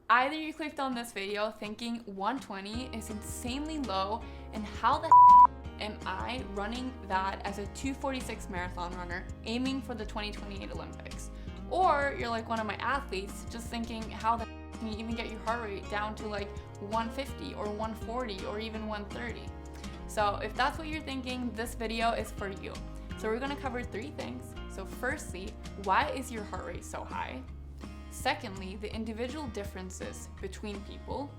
Either you clicked on this video thinking 120 is insanely low and how the am I running that as a 2:46 marathon runner aiming for the 2028 Olympics? Or you're like one of my athletes just thinking how the can you even get your heart rate down to like 150 or 140 or even 130? So if that's what you're thinking, this video is for you. So we're gonna cover 3 things. So firstly, why is your heart rate so high? Secondly, the individual differences between people.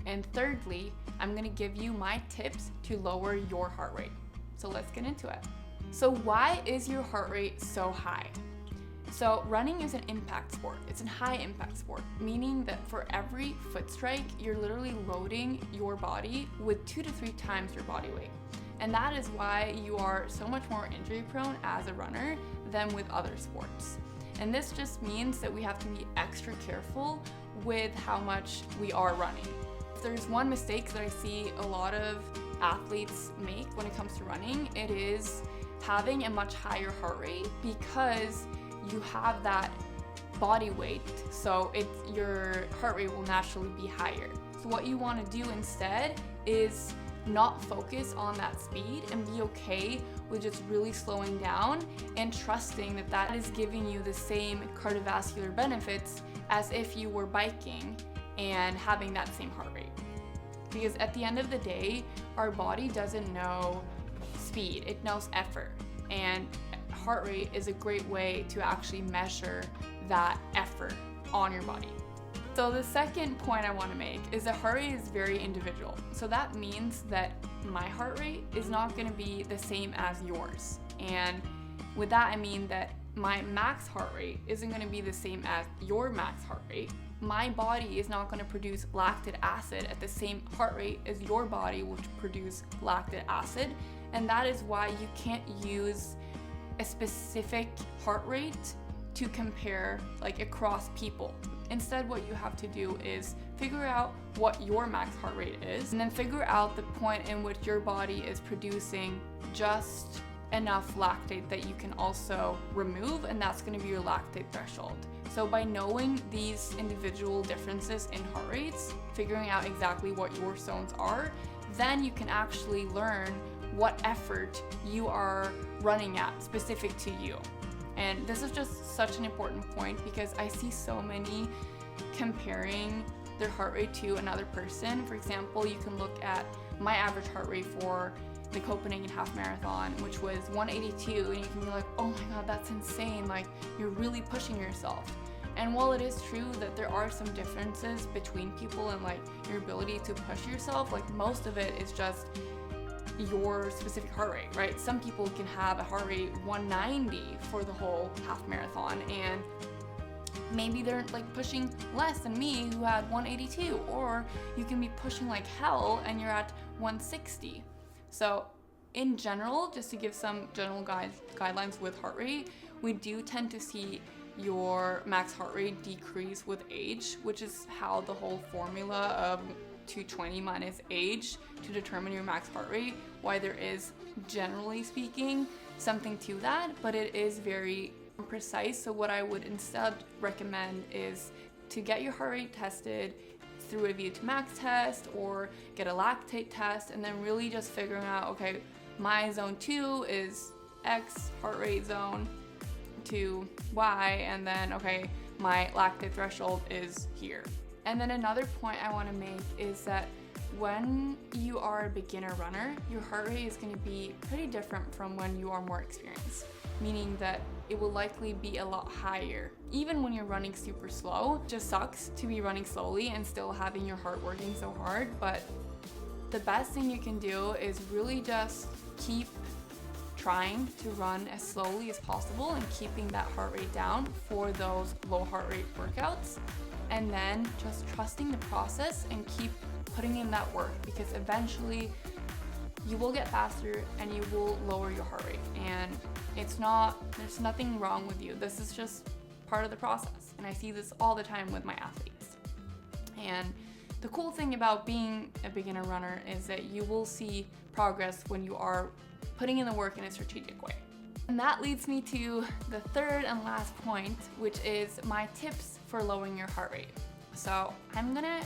And thirdly, I'm gonna give you my tips to lower your heart rate. So let's get into it. So why is your heart rate so high? So running is an impact sport. It's a high impact sport, meaning that for every foot strike, you're literally loading your body with 2 to 3 times your body weight. And that is why you are so much more injury prone as a runner than with other sports. And this just means that we have to be extra careful with how much we are running. If there's one mistake that I see a lot of athletes make when it comes to running, it is having a much higher heart rate because you have that body weight, so your heart rate will naturally be higher. So what you want to do instead is not focus on that speed and be okay with just really slowing down and trusting that that is giving you the same cardiovascular benefits as if you were biking and having that same heart rate. Because at the end of the day, our body doesn't know speed, it knows effort. And heart rate is a great way to actually measure that effort on your body. So the second point I want to make is that heart rate is very individual. So that means that my heart rate is not going to be the same as yours. And with that, I mean that my max heart rate isn't going to be the same as your max heart rate. My body is not going to produce lactic acid at the same heart rate as your body will produce lactic acid. And that is why you can't use a specific heart rate to compare like across people. Instead, what you have to do is figure out what your max heart rate is and then figure out the point in which your body is producing just enough lactate that you can also remove, and that's going to be your lactate threshold. So by knowing these individual differences in heart rates, figuring out exactly what your zones are, then you can actually learn what effort you are running at specific to you. And this is just such an important point because I see so many comparing their heart rate to another person. For example, you can look at my average heart rate for the Copenhagen half marathon, which was 182, and you can be like, oh my god, that's insane, like you're really pushing yourself. And while it is true that there are some differences between people and like your ability to push yourself, like most of it is just your specific heart rate, right? Some people can have a heart rate 190 for the whole half marathon, and maybe they're like pushing less than me who had 182, or you can be pushing like hell and you're at 160. So in general, just to give some general guidelines with heart rate, we do tend to see your max heart rate decrease with age, which is how the whole formula of 220 minus age to determine your max heart rate, why there is, generally speaking, something to that, but it is very precise. So what I would instead recommend is to get your heart rate tested through a VO2 max test or get a lactate test, and then really just figuring out, okay, my zone 2 is X heart rate zone to Y, and then okay, my lactate threshold is here. And then another point I want to make is that when you are a beginner runner, your heart rate is going to be pretty different from when you are more experienced, meaning that it will likely be a lot higher. Even when you're running super slow, it just sucks to be running slowly and still having your heart working so hard, but the best thing you can do is really just keep trying to run as slowly as possible and keeping that heart rate down for those low heart rate workouts, and then just trusting the process and keep putting in that work, because eventually you will get faster and you will lower your heart rate, and there's nothing wrong with you. This is just part of the process, and I see this all the time with my athletes. And the cool thing about being a beginner runner is that you will see progress when you are putting in the work in a strategic way. And that leads me to the third and last point, which is my tips for lowering your heart rate. So I'm gonna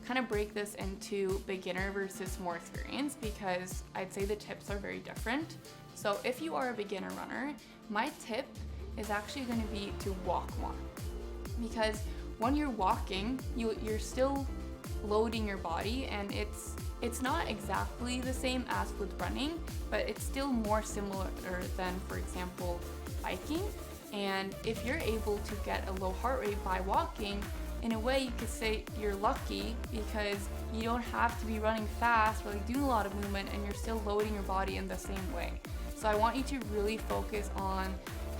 kind of break this into beginner versus more experienced because I'd say the tips are very different. So if you are a beginner runner, my tip is actually going to be to walk more, because when you're walking, you're still loading your body, and it's not exactly the same as with running, but it's still more similar than, for example, biking. And if you're able to get a low heart rate by walking, in a way you could say you're lucky, because you don't have to be running fast or like doing a lot of movement, and you're still loading your body in the same way. So I want you to really focus on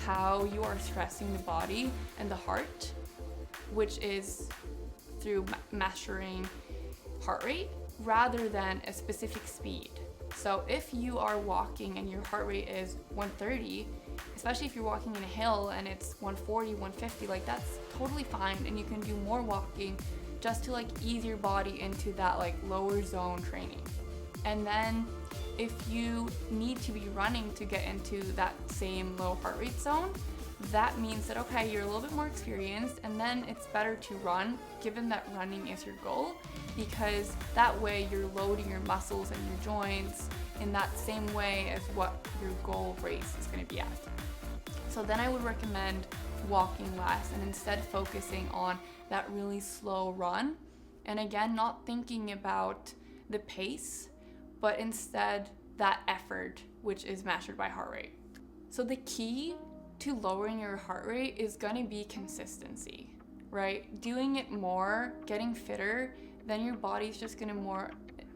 how you are stressing the body and the heart, which is through measuring heart rate rather than a specific speed. So if you are walking and your heart rate is 130, especially if you're walking in a hill and it's 140, 150, like that's totally fine, and you can do more walking just to like ease your body into that like lower zone training. And then if you need to be running to get into that same low heart rate zone, that means that, okay, you're a little bit more experienced, and then it's better to run, given that running is your goal, because that way you're loading your muscles and your joints in that same way as what your goal race is going to be at. So then I would recommend walking less and instead focusing on that really slow run. And again, not thinking about the pace, but instead that effort, which is measured by heart rate. So the key to lowering your heart rate is going to be consistency, right? Doing it more, getting fitter, then your body's just going to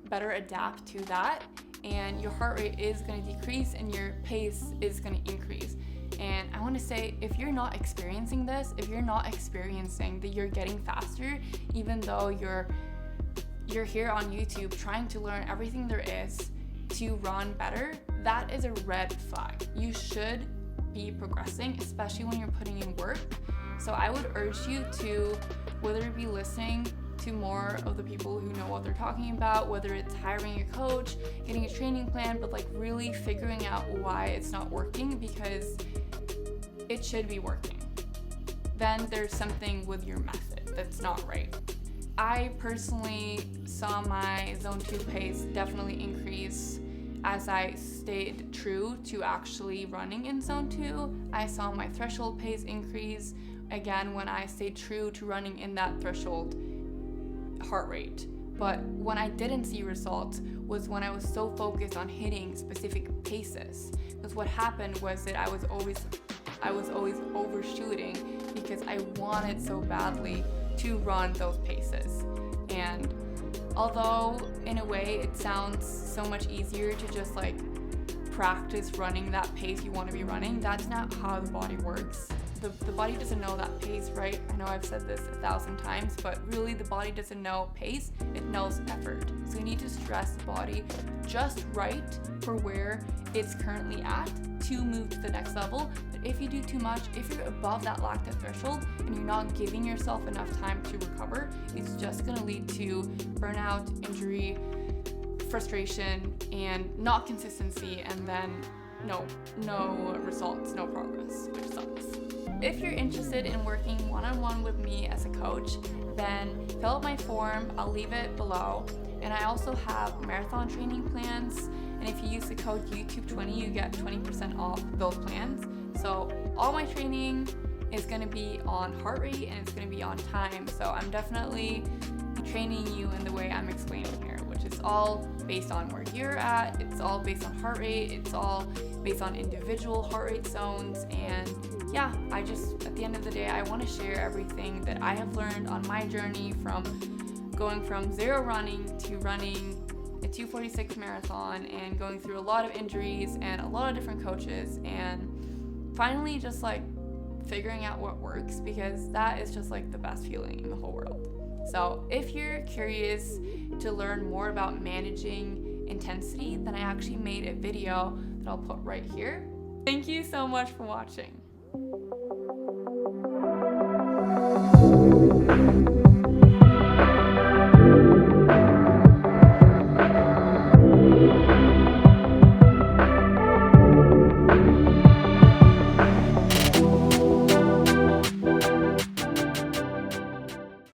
better adapt to that, and your heart rate is going to decrease and your pace is going to increase. And I want to say, if you're not experiencing this, if you're not experiencing that you're getting faster, even though you're here on YouTube trying to learn everything there is to run better, that is a red flag. You should be progressing, especially when you're putting in work. So I would urge you to, whether it be listening to more of the people who know what they're talking about, whether it's hiring a coach, getting a training plan, but like really figuring out why it's not working, because it should be working. Then there's something with your method that's not right. I personally saw my zone 2 pace definitely increase as I stayed true to actually running in zone 2. I saw my threshold pace increase again when I stayed true to running in that threshold heart rate. But when I didn't see results was when I was so focused on hitting specific paces. Because what happened was that I was always overshooting because I wanted so badly to run those paces. And although in a way it sounds so much easier to just like practice running that pace you want to be running, that's not how the body works. The body doesn't know that pace, right? I know I've said this 1,000 times, but really the body doesn't know pace, it knows effort. So you need to stress the body just right for where it's currently at to move to the next level. But if you do too much, if you're above that lactate threshold and you're not giving yourself enough time to recover, it's just gonna lead to burnout, injury, frustration, and not consistency, and then no results, no progress, which sucks. If you're interested in working one-on-one with me as a coach, then fill out my form, I'll leave it below. And I also have marathon training plans, and if you use the code YouTube20, you get 20% off those plans. So all my training is going to be on heart rate and it's going to be on time. So I'm definitely training you in the way I'm explaining here, which is all based on where you're at, it's all based on heart rate, it's all based on individual heart rate zones. And yeah, I just, at the end of the day, I want to share everything that I have learned on my journey from going from zero running to running a 2:46 marathon and going through a lot of injuries and a lot of different coaches, and finally just like figuring out what works, because that is just like the best feeling in the whole world. So if you're curious to learn more about managing intensity, then I actually made a video that I'll put right here. Thank you so much for watching.